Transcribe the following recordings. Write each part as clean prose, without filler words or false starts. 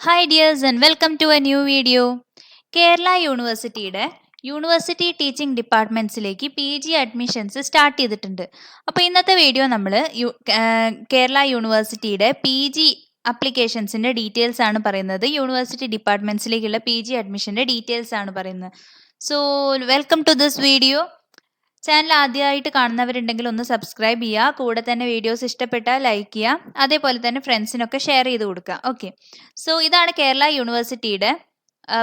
Hi dears and welcome to a new video. Kerala യൂണിവേഴ്സിറ്റിയുടെ university teaching ഡിപ്പാർട്ട്മെൻറ്റ്സിലേക്ക് PG admissions start ചെയ്തിട്ടുണ്ട്. അപ്പോൾ ഇന്നത്തെ വീഡിയോ നമ്മൾ കേരള യൂണിവേഴ്സിറ്റിയുടെ PG അപ്ലിക്കേഷൻസിൻ്റെ ഡീറ്റെയിൽസ് ആണ് പറയുന്നത്. യൂണിവേഴ്സിറ്റി ഡിപ്പാർട്ട്മെൻറ്റ്സിലേക്കുള്ള PG അഡ്മിഷൻ്റെ ഡീറ്റെയിൽസ് ആണ് പറയുന്നത്. So welcome to this video. Channel ആദ്യമായിട്ട് കാണുന്നവരുണ്ടെങ്കിൽ ഒന്ന് സബ്സ്ക്രൈബ് ചെയ്യുക. കൂടെ തന്നെ വീഡിയോസ് ഇഷ്ടപ്പെട്ടാൽ ലൈക്ക് ചെയ്യുക. അതേപോലെ തന്നെ ഫ്രണ്ട്സിനൊക്കെ ഷെയർ ചെയ്ത് കൊടുക്കുക. ഓക്കെ, സോ ഇതാണ് കേരള യൂണിവേഴ്സിറ്റിയുടെ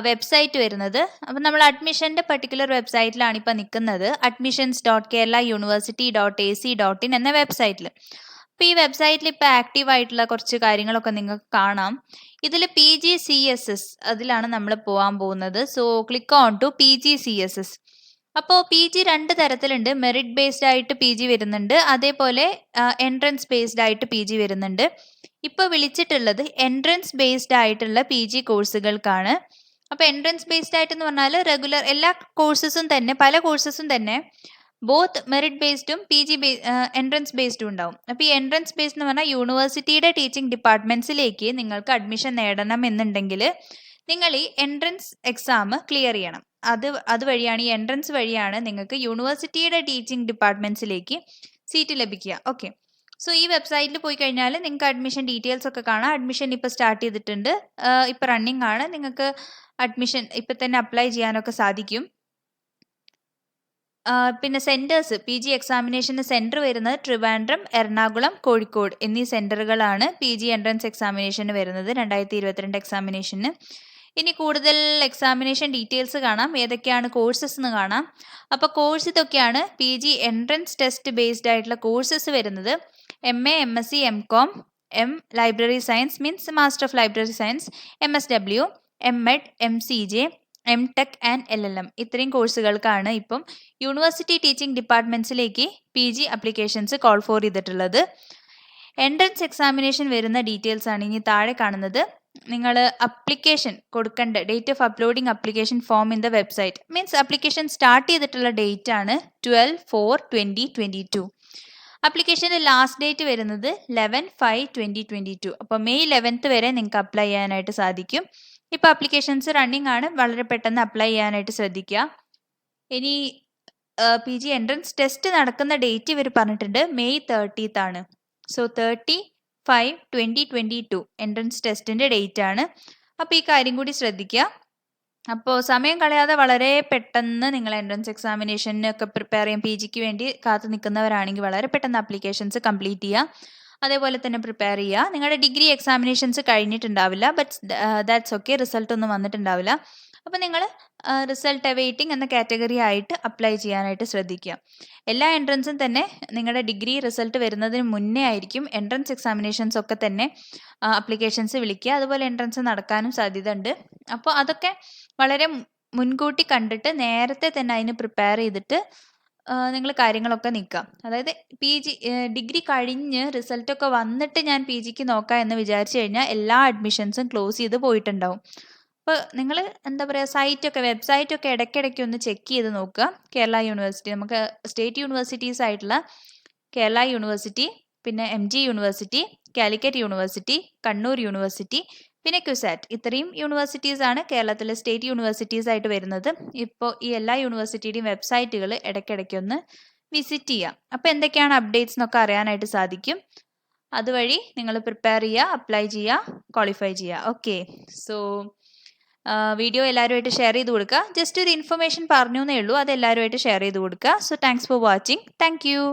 വെബ്സൈറ്റ് വരുന്നത്. അപ്പം നമ്മൾ അഡ്മിഷൻ്റെ പർട്ടിക്കുലർ വെബ്സൈറ്റിലാണ് ഇപ്പോൾ നിൽക്കുന്നത്. admissions.keralauniversity.ac.in എന്ന വെബ്സൈറ്റിൽ. അപ്പോൾ ഈ വെബ്സൈറ്റിൽ ഇപ്പോൾ ആക്റ്റീവ് ആയിട്ടുള്ള കുറച്ച് കാര്യങ്ങളൊക്കെ നിങ്ങൾക്ക് കാണാം. ഇതിൽ PGCSS അതിലാണ് നമ്മൾ പോകാൻ പോകുന്നത്. So click on to PGCSS. അപ്പോൾ PG രണ്ട് തരത്തിലുണ്ട്. മെറിറ്റ് ബേസ്ഡ് ആയിട്ട് PG വരുന്നുണ്ട്, അതേപോലെ എൻട്രൻസ് ബേസ്ഡ് ആയിട്ട് PG വരുന്നുണ്ട്. ഇപ്പോൾ വിളിച്ചിട്ടുള്ളത് എൻട്രൻസ് ബേസ്ഡ് ആയിട്ടുള്ള PG കോഴ്സുകൾക്കാണ്. അപ്പോൾ എൻട്രൻസ് ബേസ്ഡ് ആയിട്ടെന്ന് പറഞ്ഞാൽ റെഗുലർ എല്ലാ കോഴ്സസും തന്നെ, പല കോഴ്സസും തന്നെ ബോത്ത് മെറിറ്റ് ബേസ്ഡും PG എൻട്രൻസ് ബേസ്ഡും ഉണ്ടാവും. അപ്പോൾ ഈ എൻട്രൻസ് ബേസ്ഡ് എന്ന് പറഞ്ഞാൽ യൂണിവേഴ്സിറ്റിയുടെ ടീച്ചിങ് ഡിപ്പാർട്ട്മെൻറ്റ്സിലേക്ക് നിങ്ങൾക്ക് അഡ്മിഷൻ നേടണം എന്നുണ്ടെങ്കിൽ നിങ്ങൾ ഈ എൻട്രൻസ് എക്സാം ക്ലിയർ ചെയ്യണം. അതുവഴിയാണ്, ഈ എൻട്രൻസ് വഴിയാണ് നിങ്ങൾക്ക് യൂണിവേഴ്സിറ്റിയുടെ ടീച്ചിങ് ഡിപ്പാർട്ട്മെൻറ്റ്സിലേക്ക് സീറ്റ് ലഭിക്കുക. ഓക്കെ, സോ ഈ വെബ്സൈറ്റിൽ പോയി കഴിഞ്ഞാൽ നിങ്ങൾക്ക് അഡ്മിഷൻ ഡീറ്റെയിൽസ് ഒക്കെ കാണാം. അഡ്മിഷൻ ഇപ്പോൾ സ്റ്റാർട്ട് ചെയ്തിട്ടുണ്ട്, ഇപ്പോൾ റണ്ണിങ് ആണ്. നിങ്ങൾക്ക് അഡ്മിഷൻ ഇപ്പം തന്നെ അപ്ലൈ ചെയ്യാനൊക്കെ സാധിക്കും. പിന്നെ സെൻറ്റേഴ്സ്, PG എക്സാമിനേഷന് സെൻറ്റർ വരുന്നത് ട്രിവാൻഡ്രം, എറണാകുളം, കോഴിക്കോട് എന്നീ സെൻറ്ററുകളാണ് PG എൻട്രൻസ് എക്സാമിനേഷന് വരുന്നത് 2022 എക്സാമിനേഷന്. ഇനി കൂടുതൽ എക്സാമിനേഷൻ ഡീറ്റെയിൽസ് കാണാം, ഏതൊക്കെയാണ് കോഴ്സസ് എന്ന് കാണാം. അപ്പോൾ കോഴ്സ് ഇതൊക്കെയാണ്. PG എൻട്രൻസ് ടെസ്റ്റ് ബേസ്ഡ് ആയിട്ടുള്ള കോഴ്സസ് വരുന്നത് MA, MSc, MCom, library science means master of library science, MSW, MEd, MCJ, MTech and LLM ഇത്രയും കോഴ്സുകൾക്കാണ് ഇപ്പം യൂണിവേഴ്സിറ്റി ടീച്ചിങ് ഡിപ്പാർട്ട്മെൻറ്റ്സിലേക്ക് PG അപ്ലിക്കേഷൻസ് കോൾ ഫോർ ചെയ്തിട്ടുള്ളത്. എൻട്രൻസ് എക്സാമിനേഷൻ വരുന്ന ഡീറ്റെയിൽസ് ആണ് ഇനി താഴെ കാണുന്നത്. നിങ്ങൾ അപ്ലിക്കേഷൻ കൊടുക്കേണ്ട date of uploading application form in the website means application start ചെയ്തിട്ടുള്ള ഡേറ്റ് ആണ് 12/4/2022. അപ്ലിക്കേഷൻ്റെ ലാസ്റ്റ് ഡേറ്റ് വരുന്നത് 11/5/2022. അപ്പോൾ May 11th വരെ നിങ്ങൾക്ക് അപ്ലൈ ചെയ്യാനായിട്ട് സാധിക്കും. ഇപ്പോൾ അപ്ലിക്കേഷൻസ് റണ്ണിങ് ആണ്, വളരെ പെട്ടെന്ന് അപ്ലൈ ചെയ്യാനായിട്ട് ശ്രദ്ധിക്കുക. ഇനി PG എൻട്രൻസ് ടെസ്റ്റ് നടക്കുന്ന ഡേറ്റ് ഇവർ പറഞ്ഞിട്ടുണ്ട് May 30th ആണ്. സോ 30/5/2022 എൻട്രൻസ് ടെസ്റ്റിൻ്റെ ഡേറ്റ് ആണ്. അപ്പോൾ ഈ കാര്യം കൂടി ശ്രദ്ധിക്കുക. അപ്പോൾ സമയം കളയാതെ വളരെ പെട്ടെന്ന് നിങ്ങൾ എൻട്രൻസ് എക്സാമിനേഷനൊക്കെ പ്രിപ്പയർ ചെയ്യാൻ PGക്ക് വേണ്ടി കാത്തു നിൽക്കുന്നവരാണെങ്കിൽ വളരെ പെട്ടെന്ന് അപ്ലിക്കേഷൻസ് കംപ്ലീറ്റ് ചെയ്യുക. അതേപോലെ തന്നെ പ്രിപ്പയർ ചെയ്യുക. നിങ്ങളുടെ ഡിഗ്രി എക്സാമിനേഷൻസ് കഴിഞ്ഞിട്ടുണ്ടാവില്ല, ബട്ട് ദാറ്റ്സ് ഓക്കെ, റിസൾട്ട് ഒന്നും വന്നിട്ടുണ്ടാവില്ല. അപ്പോൾ നിങ്ങൾ റിസൾട്ട് അവൈറ്റിംഗ് എന്ന കാറ്റഗറി ആയിട്ട് അപ്ലൈ ചെയ്യാനായിട്ട് ശ്രദ്ധിക്കുക. എല്ലാ എൻട്രൻസും തന്നെ നിങ്ങളുടെ ഡിഗ്രി റിസൾട്ട് വരുന്നതിന് മുന്നേ ആയിരിക്കും എൻട്രൻസ് എക്സാമിനേഷൻസ് ഒക്കെ തന്നെ അപ്ലിക്കേഷൻസ് വിളിക്കുക. അതുപോലെ എൻട്രൻസ് നടക്കാനും സാധ്യത ഉണ്ട്. അപ്പോൾ അതൊക്കെ വളരെ മുൻകൂട്ടി കണ്ടിട്ട് നേരത്തെ തന്നെ അതിന് പ്രിപ്പയർ ചെയ്തിട്ട് നിങ്ങൾ കാര്യങ്ങളൊക്കെ നിൽക്കാം. അതായത് ഡിഗ്രി കഴിഞ്ഞ് റിസൾട്ടൊക്കെ വന്നിട്ട് ഞാൻ PGക്ക് നോക്കാം എന്ന് വിചാരിച്ചു കഴിഞ്ഞാൽ എല്ലാ അഡ്മിഷൻസും ക്ലോസ് ചെയ്ത് പോയിട്ടുണ്ടാവും. അപ്പോൾ നിങ്ങൾ എന്താ പറയുക, വെബ്സൈറ്റൊക്കെ ഇടയ്ക്കിടയ്ക്ക് ഒന്ന് ചെക്ക് ചെയ്ത് നോക്കുക. കേരള യൂണിവേഴ്സിറ്റി, നമുക്ക് സ്റ്റേറ്റ് യൂണിവേഴ്സിറ്റീസ് ആയിട്ടുള്ള കേരള യൂണിവേഴ്സിറ്റി, പിന്നെ MG university, Calicut university, Kannur university, പിന്നെ ക്യുസാറ്റ്, ഇത്രയും യൂണിവേഴ്സിറ്റീസ് ആണ് കേരളത്തിലെ സ്റ്റേറ്റ് യൂണിവേഴ്സിറ്റീസ് ആയിട്ട് വരുന്നത്. ഇപ്പോൾ ഈ എല്ലാ യൂണിവേഴ്സിറ്റിയുടെയും വെബ്സൈറ്റുകൾ ഇടയ്ക്കിടയ്ക്ക് ഒന്ന് വിസിറ്റ് ചെയ്യുക. അപ്പോൾ എന്തൊക്കെയാണ് അപ്ഡേറ്റ്സ് എന്നൊക്കെ അറിയാനായിട്ട് സാധിക്കും. അതുവഴി നിങ്ങൾ പ്രിപ്പയർ ചെയ്യുക, അപ്ലൈ ചെയ്യുക, ക്വാളിഫൈ ചെയ്യുക. ഓക്കെ, സോ വീഡിയോ എല്ലാവരുമായിട്ട് ഷെയർ ചെയ്ത് കൊടുക്കുക. ജസ്റ്റ് ഒരു ഇൻഫർമേഷൻ പറഞ്ഞു എന്നേ ഉള്ളൂ, അത് എല്ലാവരുമായിട്ട് ഷെയർ ചെയ്ത് കൊടുക്കുക. So thanks for watching. Thank you.